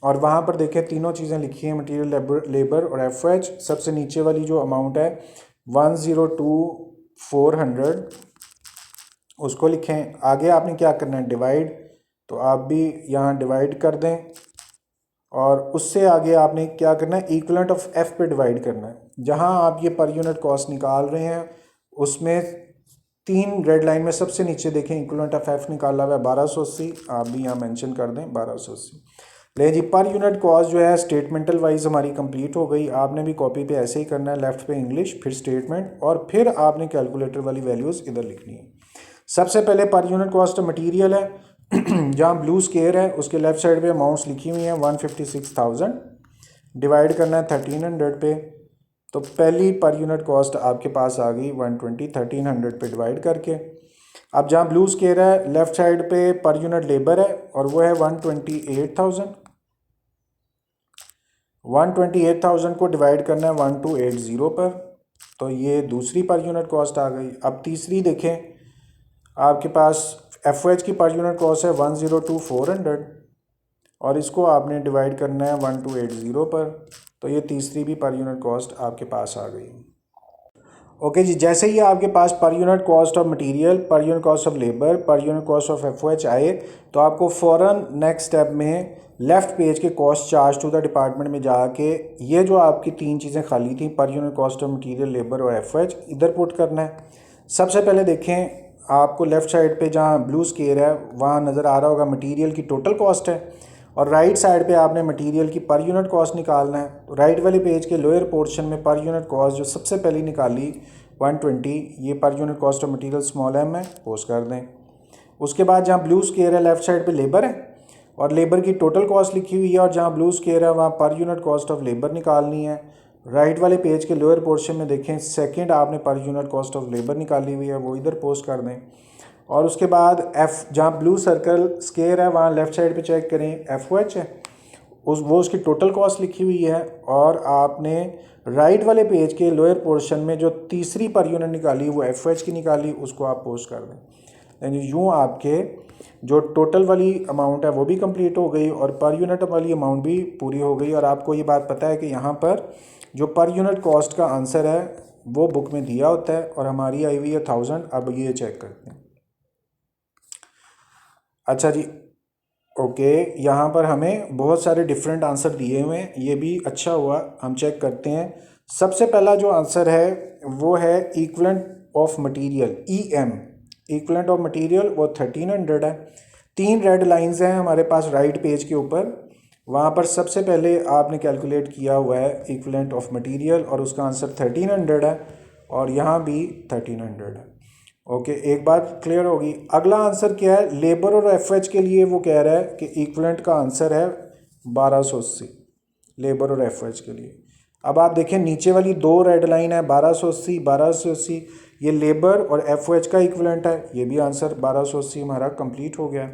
और वहाँ पर देखें तीनों चीज़ें लिखी हैं, मटेरियल लेबर और एफ ओ एच। सबसे नीचे वाली जो अमाउंट है 102,400 उसको लिखें। आगे आपने क्या करना है डिवाइड, तो आप भी यहाँ डिवाइड कर दें और उससे आगे आपने क्या करना है इक्विवेलेंट ऑफ एफ पे डिवाइड करना है। जहाँ आप ये पर यूनिट कॉस्ट निकाल रहे हैं उसमें 3 रेड लाइन में सबसे नीचे देखें इक्विवेलेंट ऑफ एफ निकाला हुआ है 1280, आप भी यहाँ मेंशन कर दें 1280। ले जी पर यूनिट कॉस्ट जो है स्टेटमेंटल वाइज हमारी कंप्लीट हो गई। आपने भी कॉपी पे ऐसे ही करना है, लेफ्ट पे इंग्लिश फिर स्टेटमेंट और फिर आपने कैलकुलेटर वाली वैल्यूज़ इधर लिखनी है। सबसे पहले पर यूनिट कॉस्ट मटीरियल है जहाँ ब्लू स्केयर है उसके लेफ्ट साइड पे अमाउंट्स लिखी हुई हैं 156,000, डिवाइड करना है 1300 पे। तो पहली पर यूनिट कॉस्ट आपके पास आ गई 120, 1300 पे डिवाइड करके। अब जहाँ ब्लू स्केयर है लेफ्ट साइड पे पर यूनिट लेबर है और वो है 128,000। 128,000 को डिवाइड करना है 1280 पर, तो ये दूसरी पर यूनिट कॉस्ट आ गई। अब तीसरी देखें, आपके पास एफ ओ एच की पर यूनिट कॉस्ट है 102,400 और इसको आपने डिवाइड करना है 1280 पर, तो ये तीसरी भी पर यूनिट कॉस्ट आपके पास आ गई। ओके जी, जैसे ही आपके पास per unit cost of material, per unit cost of labour, per unit cost of F O H आए तो आपको फ़ौरन नेक्स्ट स्टेप में लेफ़्ट पेज के cost charge to the department में जाके ये जो आपकी 3 चीज़ें खाली थी पर unit cost of material, labour और एफ ओ एच इधर पुट करना है। सबसे पहले देखें आपको लेफ़्ट साइड पे जहाँ ब्लू स्केयर है वहाँ नज़र आ रहा होगा मटेरियल की टोटल कॉस्ट है और राइट साइड पे आपने मटेरियल की पर यूनिट कॉस्ट निकालना है। तो राइट वाले पेज के लोअर पोर्शन में पर यूनिट कॉस्ट जो सबसे पहली निकाली 120, ये per unit cost of material small M है, पोस्ट कर दें। उसके बाद जहाँ ब्लू स्केयर है लेफ़्ट साइड पे लेबर है और लेबर की टोटल कॉस्ट लिखी हुई है और जहाँ ब्लू स्केयर है वहाँ पर यूनिट कॉस्ट ऑफ लेबर निकालनी है। राइट वाले पेज के लोअर पोर्शन में देखें सेकंड आपने per unit cost of labour निकाली हुई है, वो इधर पोस्ट कर दें। और उसके बाद एफ जहाँ ब्लू सर्कल स्केयर है वहाँ लेफ़्ट साइड पे चेक करें एफ ओ एच है, वो उसकी टोटल कॉस्ट लिखी हुई है और आपने राइट वाले पेज के लोअर पोर्शन में जो तीसरी पर यूनिट निकाली वो एफ ओ एच की निकाली, उसको आप पोस्ट कर दें। यानी यूँ आपके जो टोटल वाली अमाउंट है वो भी कंप्लीट हो गई और पर यूनिट वाली अमाउंट भी पूरी हो गई। और आपको ये बात पता है कि यहाँ पर जो पर यूनिट कॉस्ट का आंसर है वो बुक में दिया होता है और हमारी आई हुई है 1000। अब ये चेक करते हैं। अच्छा जी, ओके, यहाँ पर हमें बहुत सारे डिफरेंट आंसर दिए हुए हैं, ये भी अच्छा हुआ। हम चेक करते हैं। सबसे पहला जो आंसर है वो है equivalent of material, E M, equivalent of material वो 1300 है। 3 रेड लाइंस हैं हमारे पास राइट पेज के ऊपर, वहाँ पर सबसे पहले आपने कैलकुलेट किया हुआ है इक्विवेलेंट ऑफ मटेरियल और उसका आंसर 1300 है और यहाँ भी 1300 है। ओके, एक बात क्लियर होगी। अगला आंसर क्या है, लेबर और एफ एच के लिए वो कह रहा है कि इक्विवेलेंट का आंसर है 1280 लेबर और एफ एच के लिए। अब आप देखें नीचे वाली 2 रेड लाइन है 1280, 1280, ये लेबर और एफ एच का इक्विवेलेंट है, ये भी आंसर 1280 हमारा कंप्लीट हो गया।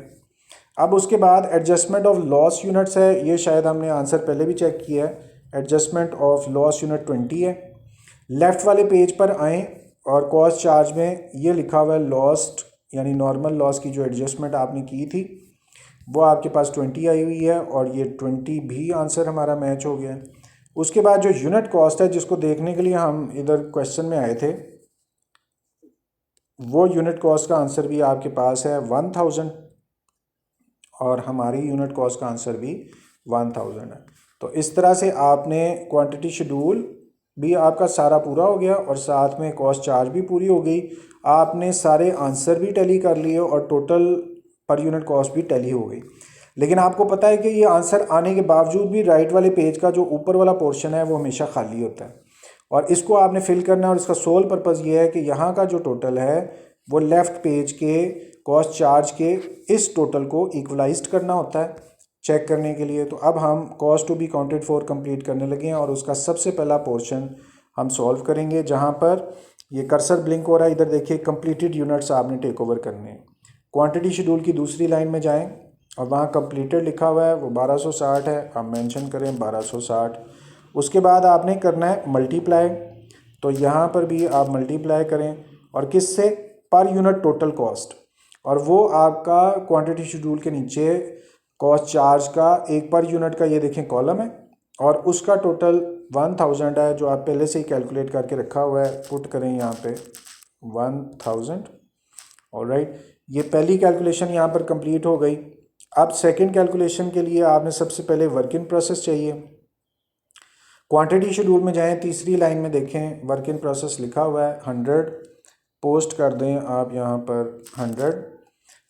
अब उसके बाद एडजस्टमेंट ऑफ लॉस यूनिट्स है, ये शायद हमने आंसर पहले भी चेक किया है। एडजस्टमेंट ऑफ लॉस यूनिट 20 है। लेफ़्ट वाले पेज पर आएँ और कॉस्ट चार्ज में ये लिखा हुआ है लॉस्ट यानी नॉर्मल लॉस की जो एडजस्टमेंट आपने की थी वो आपके पास 20 आई हुई है और ये 20 भी आंसर हमारा मैच हो गया है। उसके बाद जो यूनिट कॉस्ट है जिसको देखने के लिए हम इधर क्वेश्चन में आए थे, वो यूनिट कॉस्ट का आंसर भी आपके पास है 1000 और हमारी यूनिट कॉस्ट का आंसर भी 1000 है। तो इस तरह से आपने क्वांटिटी शेड्यूल भी आपका सारा पूरा हो गया और साथ में कॉस्ट चार्ज भी पूरी हो गई। आपने सारे आंसर भी टैली कर लिए और टोटल पर यूनिट कॉस्ट भी टैली हो गई। लेकिन आपको पता है कि ये आंसर आने के बावजूद भी राइट वाले पेज का जो ऊपर वाला पोर्शन है वो हमेशा खाली होता है और इसको आपने फिल करना है। और इसका सोल पर्पज़ ये है कि यहाँ का जो टोटल है वो लेफ़्ट पेज के कॉस्ट चार्ज के इस टोटल को इक्वलाइज्ड करना होता है चेक करने के लिए। तो अब हम cost to be counted for complete करने लगे हैं और उसका सबसे पहला पोर्शन हम सॉल्व करेंगे जहाँ पर ये कर्सर ब्लिंक हो रहा है। इधर देखिए कंप्लीटेड यूनिट्स आपने टेक ओवर करने हैं। क्वांटिटी शेड्यूल की दूसरी लाइन में जाएं और वहाँ कंप्लीटेड लिखा हुआ है वो 1260 है, आप मेंशन करें 1260। उसके बाद आपने करना है मल्टीप्लाई, तो यहाँ पर भी आप मल्टीप्लाई करें और किससे, पर यूनिट टोटल कॉस्ट। और वो आपका क्वांटिटी शेड्यूल के नीचे कॉस्ट चार्ज का एक पर यूनिट का ये देखें कॉलम है और उसका टोटल 1000 है जो आप पहले से ही कैलकुलेट करके रखा हुआ है। पुट करें यहाँ पे 1000। ऑलराइट, ये पहली कैलकुलेशन यहाँ पर कंप्लीट हो गई। अब सेकंड कैलकुलेशन के लिए आपने सबसे पहले वर्क इन प्रोसेस चाहिए। क्वांटिटी शेड्यूल में जाएं, तीसरी लाइन में देखें वर्क इन प्रोसेस लिखा हुआ है 100, पोस्ट कर दें आप यहाँ पर 100।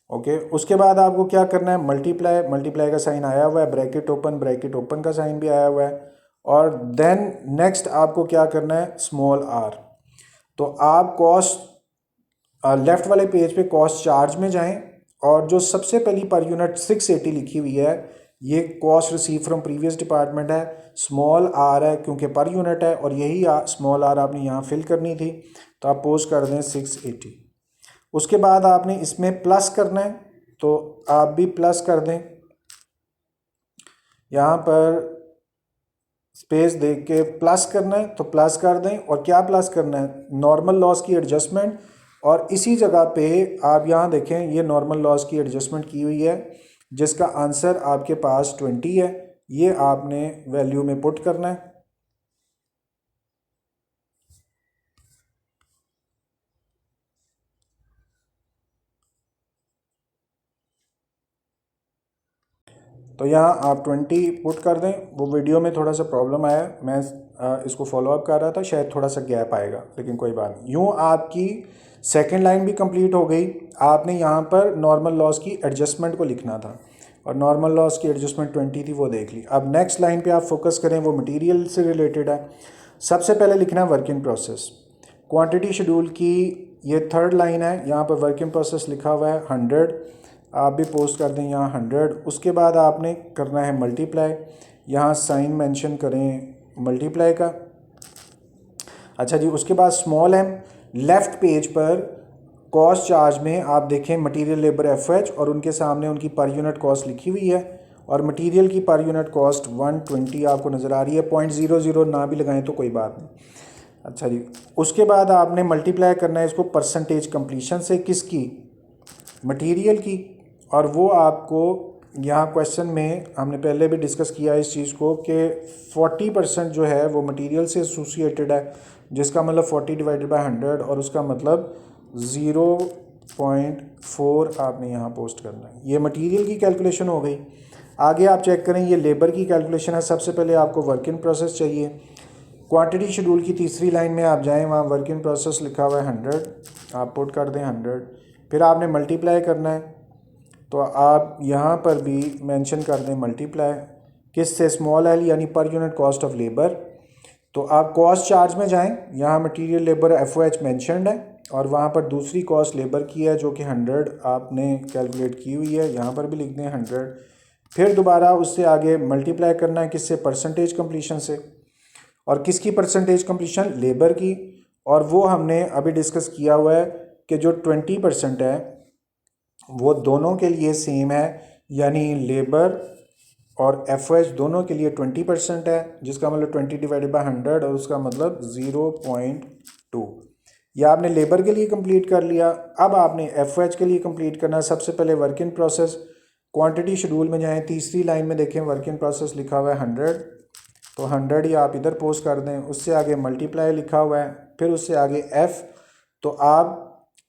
ओके, उसके बाद आपको क्या करना है, मल्टीप्लाई, मल्टीप्लाई का साइन आया हुआ है, ब्रैकेट ओपन का साइन भी आया हुआ है। और देन नेक्स्ट आपको क्या करना है, स्मॉल आर। तो आप कॉस्ट लेफ़्ट वाले पेज पे कॉस्ट चार्ज में जाएं और जो सबसे पहली पर यूनिट 680 लिखी हुई है ये cost receive from previous department है, स्मॉल आर है क्योंकि पर यूनिट है और यही स्मॉल आर आपने यहाँ फिल करनी थी। तो आप पोस्ट कर दें 680। उसके बाद आपने इसमें प्लस करना है तो आप भी प्लस कर दें, यहाँ पर स्पेस दे के प्लस करना है तो प्लस कर दें। और क्या प्लस करना है, नॉर्मल लॉस की एडजस्टमेंट। और इसी जगह पे आप यहाँ देखें ये नॉर्मल लॉस की एडजस्टमेंट की हुई है जिसका आंसर आपके पास 20 है, ये आपने वैल्यू में पुट करना है। तो यहाँ आप 20 पुट कर दें। वो वीडियो में थोड़ा सा प्रॉब्लम आया, मैं इसको फॉलोअप कर रहा था, शायद थोड़ा सा गैप आएगा लेकिन कोई बात नहीं। यूँ आपकी सेकंड लाइन भी कंप्लीट हो गई। आपने यहाँ पर नॉर्मल लॉस की एडजस्टमेंट को लिखना था और नॉर्मल लॉस की एडजस्टमेंट 20 थी, वो देख ली। अब नेक्स्ट लाइन पे आप फोकस करें, वो मटेरियल से रिलेटेड है। सबसे पहले लिखना है work in process. Quantity schedule की ये थर्ड लाइन है, यहाँ पर वर्क इन प्रोसेस लिखा हुआ है 100, आप भी पोस्ट कर दें यहाँ 100। उसके बाद आपने करना है मल्टीप्लाई, यहाँ साइन मेंशन करें मल्टीप्लाई का। अच्छा जी, उसके बाद स्मॉल एम, लेफ़्ट पेज पर कॉस्ट चार्ज में आप देखें मटेरियल लेबर एफएच और उनके सामने उनकी पर यूनिट कॉस्ट लिखी हुई है और मटेरियल की पर यूनिट कॉस्ट 120 आपको नज़र आ रही है। 0.00 ना भी लगाएं तो कोई बात नहीं। अच्छा जी, उसके बाद आपने मल्टीप्लाई करना है इसको परसेंटेज कंप्लीशन से, किसकी, मटेरियल की। और वो आपको यहाँ क्वेश्चन में हमने पहले भी डिस्कस किया इस चीज़ को कि 40% जो है वो मटेरियल से एसोसिएटेड है, जिसका मतलब 40 डिवाइडेड बाय 100 और उसका मतलब 0.4 आपने यहाँ पोस्ट करना है। ये मटेरियल की कैलकुलेशन हो गई। आगे आप चेक करें, ये लेबर की कैलकुलेशन है। सबसे पहले आपको वर्क इन प्रोसेस चाहिए। क्वांटिटी शेड्यूल की तीसरी लाइन में आप जाएं, वहाँ वर्क इन प्रोसेस लिखा हुआ है 100, आप पुट कर दें 100। फिर आपने मल्टीप्लाई करना है तो आप यहाँ पर भी मेंशन कर दें मल्टीप्लाई, किस से, स्मॉल एल यानी पर यूनिट कॉस्ट ऑफ लेबर। तो आप कॉस्ट चार्ज में जाएं, यहाँ मटेरियल लेबर एफओएच मेंशनड है और वहाँ पर दूसरी कॉस्ट लेबर की है जो कि 100 आपने कैलकुलेट की हुई है, यहाँ पर भी लिख दें 100। फिर दोबारा उससे आगे मल्टीप्लाई करना है, किससे, परसेंटेज कंप्लीशन से। और किसकी परसेंटेज कंप्लीशन, लेबर की। और वो हमने अभी डिस्कस किया हुआ है कि जो 20% है वो दोनों के लिए सेम है, यानी लेबर और एफओएच दोनों के लिए 20% है, जिसका मतलब 20 डिवाइडेड बाय 100 और उसका मतलब 0.2। यह आपने लेबर के लिए कंप्लीट कर लिया। अब आपने एफओएच के लिए कंप्लीट करना है। सबसे पहले work in process, quantity schedule में जाएं, तीसरी लाइन में देखें वर्क इन प्रोसेस लिखा हुआ है 100, तो 100 ही आप इधर पोस्ट कर दें। उससे आगे मल्टीप्लाई लिखा हुआ है, फिर उससे आगे एफ़। तो आप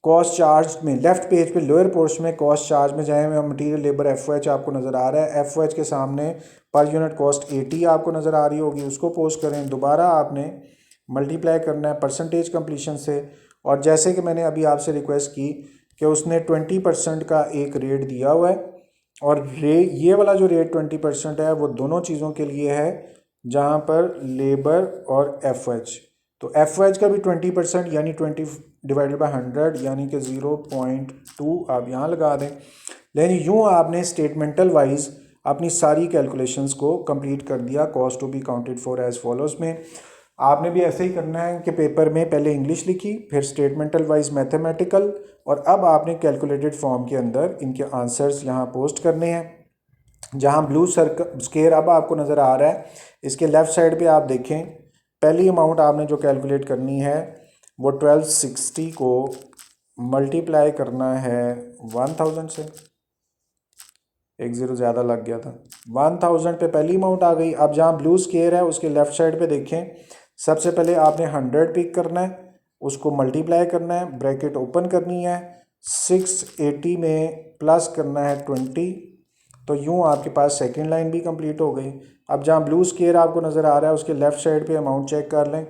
कॉस्ट चार्ज में लेफ़्ट पेज पे लोअर पोर्शन में कॉस्ट चार्ज में जाएँ, मटीरियल लेबर FOH आपको नज़र आ रहा है, FOH के सामने पर यूनिट कॉस्ट 80 आपको नज़र आ रही होगी, उसको पोस्ट करें। दोबारा आपने मल्टीप्लाई करना है परसेंटेज कंप्लीशन से, और जैसे कि मैंने अभी आपसे रिक्वेस्ट की कि उसने 20% का एक रेट दिया हुआ है, और ये वाला जो रेट 20% है वो दोनों चीज़ों के लिए है जहाँ पर लेबर और FOH। तो FOH का भी 20% यानी 20 डिवाइडेड बाय 100 यानी कि 0.2 आप यहाँ लगा दें। लेकिन यूँ आपने स्टेटमेंटल वाइज अपनी सारी कैलकुलेशंस को कंप्लीट कर दिया cost to be counted for as follows में। आपने भी ऐसे ही करना है कि पेपर में पहले इंग्लिश लिखी, फिर स्टेटमेंटल वाइज मैथमेटिकल, और अब आपने कैलकुलेटेड फॉर्म के अंदर इनके आंसर्स यहाँ पोस्ट करने हैं। जहाँ ब्लू सर्कल स्केयर अब आपको नज़र आ रहा है, इसके लेफ़्ट साइड पे आप देखें, पहली अमाउंट आपने जो कैलकुलेट करनी है वो 1260 को मल्टीप्लाई करना है 1000 से, एक ज़ीरो ज़्यादा लग गया था। 1000 पे पहली अमाउंट आ गई। अब जहाँ ब्लू स्केयर है उसके लेफ़्ट साइड पे देखें, सबसे पहले आपने 100 पिक करना है, उसको मल्टीप्लाई करना है, ब्रैकेट ओपन करनी है, 680 में प्लस करना है 20, तो यूँ आपके पास सेकंड लाइन भी कंप्लीट हो गई। अब जहाँ ब्लू स्केयर आपको नज़र आ रहा है उसके लेफ़्ट साइड पे अमाउंट चेक कर लें।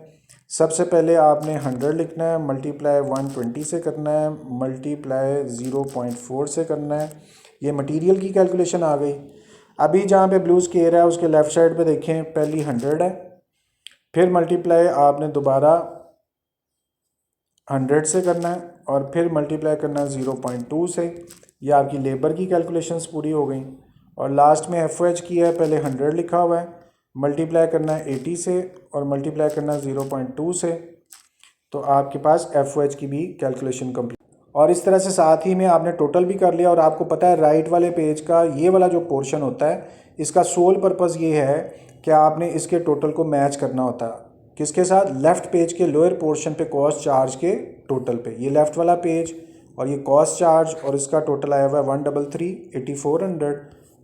सबसे पहले आपने 100 लिखना है, मल्टीप्लाई 120 से करना है, मल्टीप्लाई 0.4 से करना है। ये मटेरियल की कैलकुलेशन आ गई। अभी जहाँ पे ब्लू स्केयर है उसके लेफ़्ट साइड पे देखें, पहली 100 है, फिर मल्टीप्लाई आपने दोबारा 100 से करना है, और फिर मल्टीप्लाई करना है 0.2 से। ये आपकी लेबर की कैलकुलेशंस पूरी हो गई। और लास्ट में FOH किया है, पहले 100 लिखा हुआ है, मल्टीप्लाई करना है 80 से, और मल्टीप्लाई करना है 0.2 से, तो आपके पास FOH की भी कैलकुलेशन कंप्लीट। और इस तरह से साथ ही में आपने टोटल भी कर लिया। और आपको पता है राइट वाले पेज का ये वाला जो पोर्शन होता है, इसका सोल पर्पज़ ये है कि आपने इसके टोटल को मैच करना होता है किसके साथ, लेफ़्ट पेज के लोअर पोर्शन पे कॉस्ट चार्ज के टोटल पे। ये लेफ़्ट वाला पेज और ये कॉस्ट चार्ज, और इसका टोटल आया हुआ है 133,8400,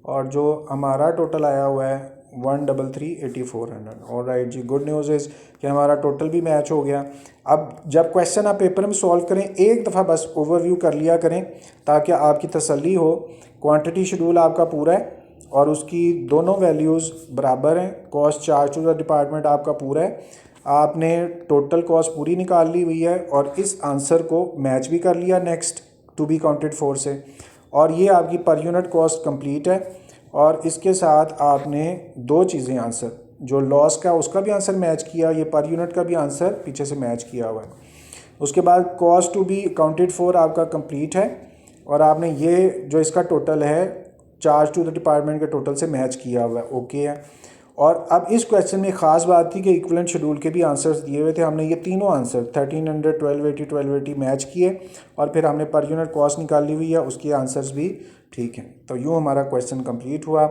और जो हमारा टोटल आया हुआ है 133,8400। और राइट जी, गुड न्यूज़ इज़ कि हमारा टोटल भी मैच हो गया। अब जब क्वेश्चन आप पेपर में सॉल्व करें, एक दफ़ा बस ओवरव्यू कर लिया करें ताकि आपकी तसल्ली हो। क्वांटिटी शेड्यूल आपका पूरा है और उसकी दोनों वैल्यूज़ बराबर हैं। Cost charge to the department आपका पूरा है, आपने टोटल कॉस्ट पूरी निकाल ली हुई है, और इस आंसर को मैच भी कर लिया next to be counted for से। और ये आपकी पर यूनिट कॉस्ट कंप्लीट है। और इसके साथ आपने दो चीज़ें, आंसर जो लॉस का उसका भी आंसर मैच किया, ये पर यूनिट का भी आंसर पीछे से मैच किया हुआ है। उसके बाद cost to be counted for आपका कंप्लीट है, और आपने ये जो इसका टोटल है चार्ज टू द डिपार्टमेंट के टोटल से मैच किया हुआ है, ओके है। और अब इस क्वेश्चन में ख़ास बात थी कि इक्विवेलेंट शेड्यूल के भी आंसर्स दिए हुए थे। हमने ये तीनों आंसर 1300, 1280, 1280 मैच किए, और फिर हमने पर यूनिट कॉस्ट निकाली हुई है, उसके आंसर्स भी ठीक हैं। तो यूँ हमारा क्वेश्चन कंप्लीट हुआ।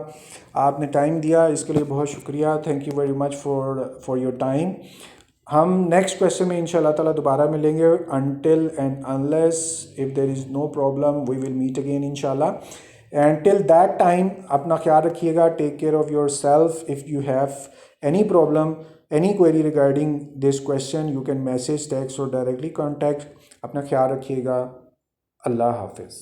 आपने टाइम दिया, इसके लिए बहुत शुक्रिया। Thank you very much for your time. हम नेक्स्ट क्वेश्चन में इंशाल्लाह ताला दोबारा मिलेंगे। Until and unless if there is no problem we will meet again इंशाल्लाह। एंड टिल दैट टाइम अपना ख्याल रखिएगा। Take care of yourself. If you have any problem, any query regarding this question, you can message, text और directly contact. अपना ख्याल रखिएगा। अल्लाह हाफिज़।